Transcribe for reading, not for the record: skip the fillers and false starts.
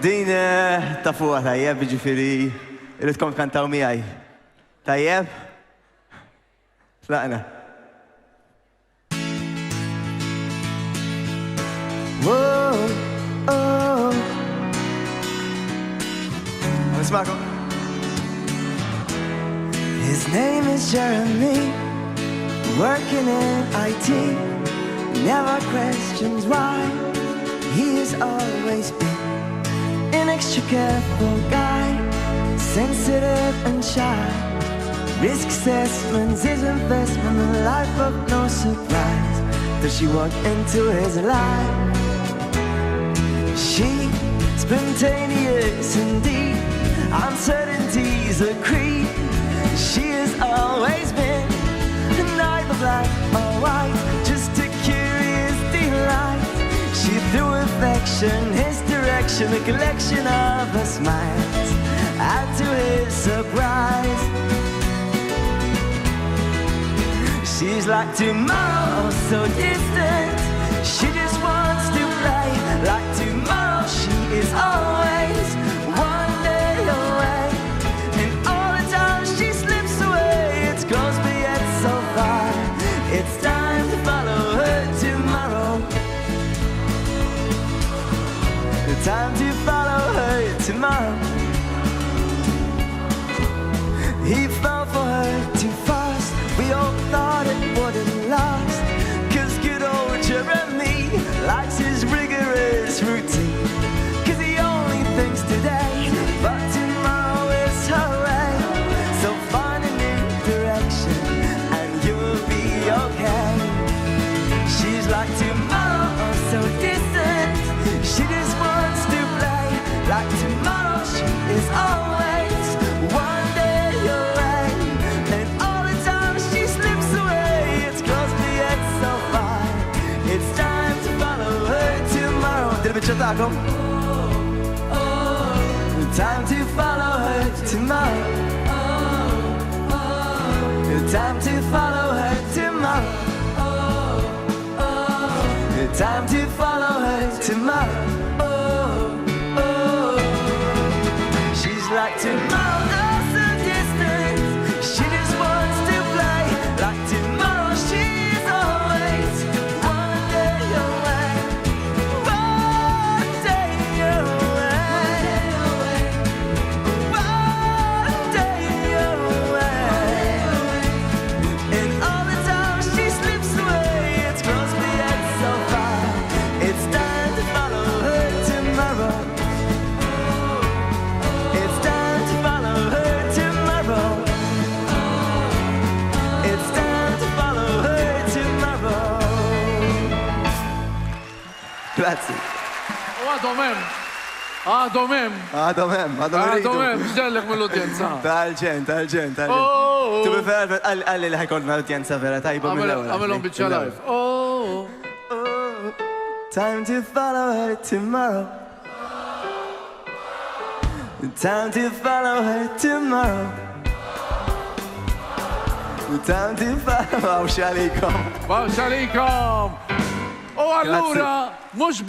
Din tafuqa tajjeb, ġifiri, irridkom tkantaw miegħi. Tajjeb? Tlaqna. Whoa, oh. Nismakom. His name is Jeremy, working in IT. Never questions why. He has always been an extra careful guy, sensitive and shy. Risk assessments, his investment, a life of no surprise. Does she walk into his life? She spontaneous indeed, uncertainties a creed. She has always been neither black or white, just a curious delight. She threw affection, his direction, a collection of her smiles. Add to his surprise, she's like tomorrow, so distant. She just wants to play like tomorrow. She is always one day away, and all the time she slips away. It's close but yet so far. It's time to follow her tomorrow. It's time to follow her tomorrow. He fell for her too fast. We all thought it wouldn't last, 'cause good old Jeremy likes his rigorous routine. 'Cause he only thinks today, but tomorrow is her way. So find a new direction and you'll be okay. She's like tomorrow, so distant. She just wants to play like tomorrow. She is always one day away, and all the time she slips away. It's close but yet so far. It's time to follow her tomorrow. Dil-bicċa ta'kom? Time to follow her tomorrow. Time to follow her tomorrow. Time to follow her tomorrow. She's like tomorrow, so distant. She just wants to play like tomorrow. She's always one day away. One day away. One day away. And all the time she slips away. It's close but yet so far. It's time to follow her tomorrow. It's time to follow her tomorrow. It's time to follow her tomorrow. Grazie. Għadhom hemm, ġellek mill-udjenza. Tal-ġen. Oh. Tu prefer għalli li ħajkollna l-udjenza vera tajba mill-ewwel. Għamelhom biċċa live. Oh. Time to follow her tomorrow. Time to follow her tomorrow. Time to follow. Wow, xalikom. Wow, xalikom. U allura, mux